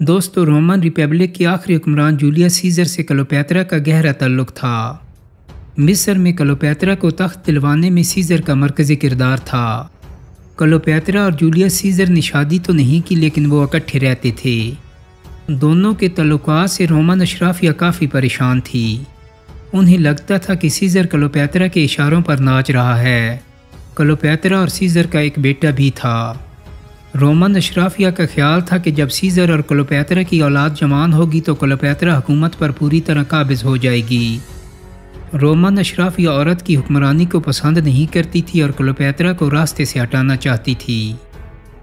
دوستو Roman republic کے آخری حکمران جولیس سیزر سے کلوپیترا کا گہرا تعلق تھا۔ مصر میں کلوپیترا کو تخت دلوانے میں سیزر کا مرکزی کردار تھا۔ کلوپیترا اور جولیس سیزر نے شادی تو نہیں کی لیکن وہ اکٹھے رہتے تھے۔ دونوں کے تعلقات سے رومن اشرافیہ کافی پریشان تھی۔ انہیں لگتا تھا کہ سیزر کلوپیترا کے اشاروں پر ناچ رہا ہے۔ کلوپیترا اور سیزر کا ایک بیٹا بھی تھا۔ رومن اشرافیہ کا خیال تھا کہ جب سیزر اور کلوپیترا کی اولاد جوان ہوگی تو کلوپیترا حکومت پر پوری طرح قابض ہو جائے گی۔ رومن اشرافیہ عورت کی حکمرانی کو پسند نہیں کرتی تھی اور کلوپیترا کو راستے سے ہٹانا چاہتی تھی۔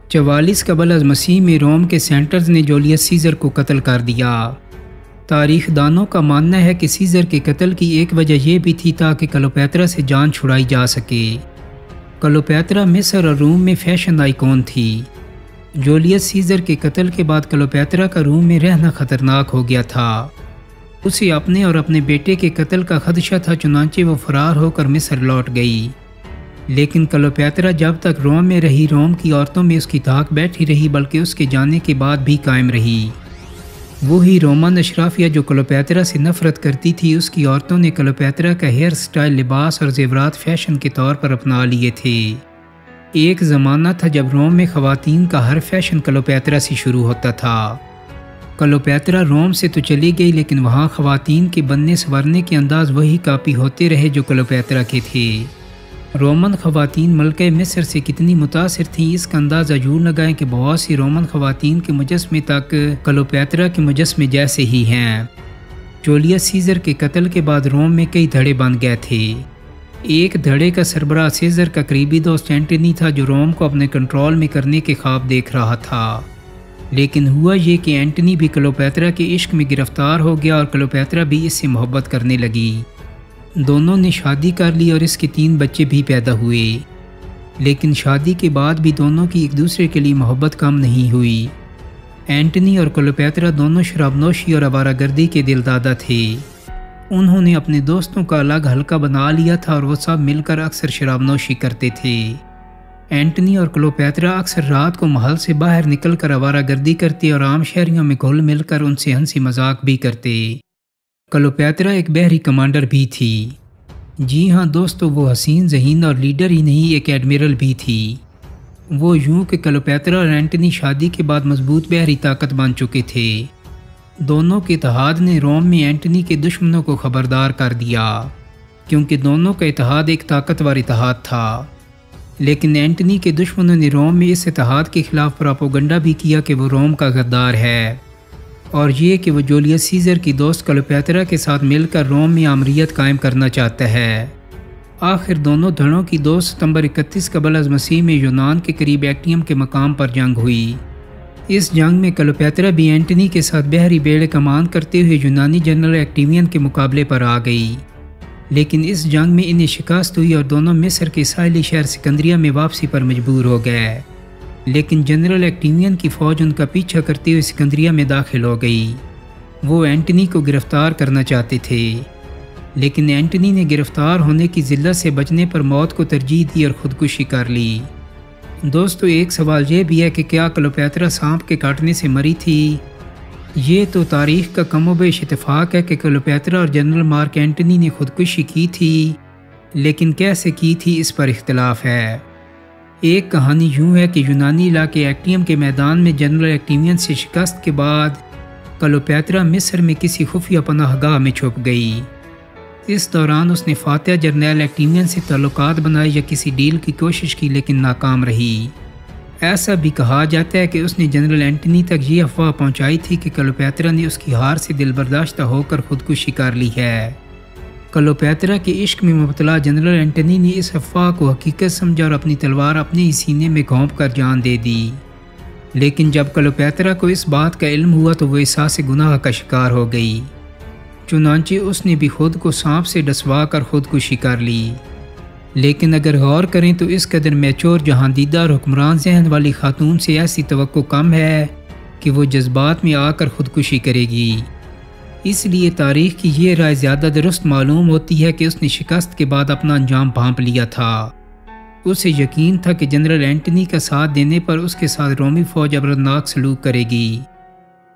44 قبل از مسیح میں روم کے سینٹرز نے جولیس سیزر کو قتل کر دیا۔ تاریخ دانوں کا ماننا ہے کہ سیزر کے قتل کی ایک وجہ یہ بھی تھی تاکہ کلوپیترا سے جان چھڑائی جا سکے۔ کلوپیترا مصر اور روم میں فیشن آئیکن تھی۔ جولیس سیزر کے قتل کے بعد کلوپیترا کا روم میں رہنا خطرناک ہو گیا تھا۔ اسے اپنے اور اپنے بیٹے کے قتل کا خدشہ تھا، چنانچہ وہ فرار ہو کر مصر لوٹ گئی۔ لیکن کلوپیترا جب تک روم میں رہی روم کی عورتوں میں اس کی طاق بیٹھی رہی، بلکہ اس کے جانے کے بعد بھی قائم رہی۔ وہی رومن اشرافیہ جو کلوپیترا سے نفرت کرتی تھی، اس کی عورتوں نے کلوپیترا کا ہیئر سٹائل، لباس اور زیورات فیشن کے طور پر اپنا لیے تھے۔ ایک زمانہ تھا جب روم میں خواتین کا ہر فیشن کلوپیترا سے شروع ہوتا تھا۔ کلوپیترا روم سے تو چلی گئی لیکن وہاں خواتین کے بننے سنورنے کے انداز وہی کاپی ہوتے رہے جو کلوپیترا کے تھے۔ رومن خواتین ملکہ مصر سے کتنی متاثر تھیں، اس کا اندازہ یوں لگائیں کہ بہت سی رومن خواتین کے مجسمے تک کلوپیترا کے مجسمے جیسے ہی ہیں۔ جولیس سیزر کے قتل کے بعد روم میں کئی دھڑے بن گئے تھے۔ ایک دھڑے کا سربراہ سیزر کا قریبی دوست اینٹنی تھا، جو روم کو اپنے کنٹرول میں کرنے کے خواب دیکھ رہا تھا۔ لیکن ہوا یہ کہ اینٹنی بھی کلوپیترا کے عشق میں گرفتار ہو گیا اور کلوپیترا بھی اس سے محبت کرنے لگی۔ دونوں نے شادی کر لی اور اس کے 3 بچے بھی پیدا ہوئے۔ لیکن شادی کے بعد بھی دونوں کی ایک دوسرے کے لیے محبت کم نہیں ہوئی۔ اینٹنی اور کلوپیترا دونوں شراب نوشی اور آوارہ گردی کے دلدادہ تھے۔ انہوں نے اپنے دوستوں کا الگ حلقہ بنا لیا تھا اور وہ سب مل کر اکثر شراب نوشی کرتے تھے۔ اینٹنی اور کلوپیترا اکثر رات کو محل سے باہر نکل کر آوارہ گردی کرتے اور عام شہریوں میں گھل مل کر ان سے ہنسی مذاق بھی کرتے۔ کلوپیترا ایک بحری کمانڈر بھی تھی۔ جی ہاں دوستو، وہ حسین ذہین اور لیڈر ہی نہیں، ایک ایڈمرل بھی تھی۔ وہ یوں کہ کلوپیترا اور اینٹنی شادی کے بعد مضبوط بحری طاقت بن چکے تھے۔ دونوں کے اتحاد نے روم میں اینٹنی کے دشمنوں کو خبردار کر دیا، کیونکہ دونوں کا اتحاد ایک طاقتور اتحاد تھا۔ لیکن اینٹنی کے دشمنوں نے روم میں اس اتحاد کے خلاف پراپوگنڈا بھی کیا کہ وہ روم کا غدار ہے، اور یہ کہ وہ جولیس سیزر کی دوست کلوپیترا کے ساتھ مل کر روم میں آمریت قائم کرنا چاہتا ہے۔ آخر دونوں دھڑوں کی 2 ستمبر 31 قبل از مسیح میں یونان کے قریب ایکٹیم کے مقام پر جنگ ہوئی۔ اس جنگ میں کلوپیترا بھی اینٹنی کے ساتھ بحری بیڑے کمان کرتے ہوئے یونانی جنرل ایکٹیوین کے مقابلے پر آ گئی، لیکن اس جنگ میں انہیں شکست ہوئی اور دونوں مصر کے ساحلی شہر سکندریہ میں واپسی پر مجبور ہو گئے۔ لیکن جنرل ایکٹیوین کی فوج ان کا پیچھا کرتے ہوئے سکندریہ میں داخل ہو گئی۔ وہ اینٹنی کو گرفتار کرنا چاہتے تھے، لیکن اینٹنی نے گرفتار ہونے کی ذلت سے بچنے پر موت کو ترجیح دی اور خودکشی کر لی۔ دوستو، ایک سوال یہ بھی ہے کہ کیا کلوپیترا سانپ کے کاٹنے سے مری تھی؟ یہ تو تاریخ کا کم و بیش اتفاق ہے کہ کلوپیترا اور جنرل مارک اینٹنی نے خودکشی کی تھی، لیکن کیسے کی تھی اس پر اختلاف ہے۔ ایک کہانی یوں ہے کہ یونانی علاقے ایکٹیم کے میدان میں جنرل ایکٹیوین سے شکست کے بعد کلوپیترا مصر میں کسی خفیہ پناہ گاہ میں چھپ گئی۔ اس دوران اس نے فاتح جرنیل ایکٹیوین سے تعلقات بنائے یا کسی ڈیل کی کوشش کی، لیکن ناکام رہی۔ ایسا بھی کہا جاتا ہے کہ اس نے جنرل اینٹنی تک یہ افواہ پہنچائی تھی کہ کلوپیترا نے اس کی ہار سے دل برداشتہ ہو کر خودکشی کر لی ہے۔ کلوپیترا کے عشق میں مبتلا جنرل اینٹنی نے اس افواہ کو حقیقت سمجھا اور اپنی تلوار اپنے ہی سینے میں گھونپ کر جان دے دی۔ لیکن جب کلوپیترا کو اس بات کا علم ہوا تو وہ احساس گناہ کا شکار ہو گئی، چنانچہ اس نے بھی خود کو سانپ سے ڈسوا کر خودکشی کر لی۔ لیکن اگر غور کریں تو اس قدر میچور، جہاندیدہ اور حکمران ذہن والی خاتون سے ایسی توقع کم ہے کہ وہ جذبات میں آ کر خودکشی کرے گی۔ اس لیے تاریخ کی یہ رائے زیادہ درست معلوم ہوتی ہے کہ اس نے شکست کے بعد اپنا انجام بھانپ لیا تھا۔ اسے یقین تھا کہ جنرل اینٹنی کا ساتھ دینے پر اس کے ساتھ رومی فوج عبرتناک سلوک کرے گی،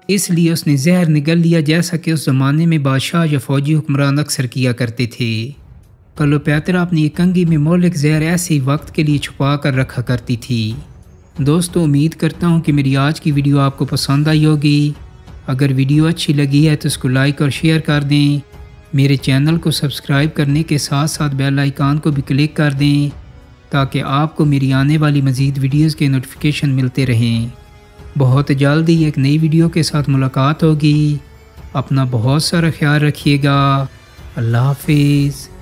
اس لیے اس نے زہر نگل لیا، جیسا کہ اس زمانے میں بادشاہ یا فوجی حکمران اکثر کیا کرتے تھے۔ کلیوپیٹرا اپنی ایک کنگھی میں مہلک زہر ایسے ہی وقت کے لیے چھپا کر رکھا کرتی تھی۔ دوستو، امید کرتا ہوں کہ میری آج کی ویڈیو آپ کو پسند آئی ہوگی۔ اگر ویڈیو اچھی لگی ہے تو اس کو لائک اور شیئر کر دیں۔ میرے چینل کو سبسکرائب کرنے کے ساتھ ساتھ بیل آئیکن کو بھی کلک کر دیں تاکہ آپ کو میری آنے والی مزید ویڈیوز کے نوٹیفیکیشن ملتے رہیں۔ بہت جلدی ایک نئی ویڈیو کے ساتھ ملاقات ہوگی۔ اپنا بہت سارا خیال رکھیے گا۔ اللہ حافظ۔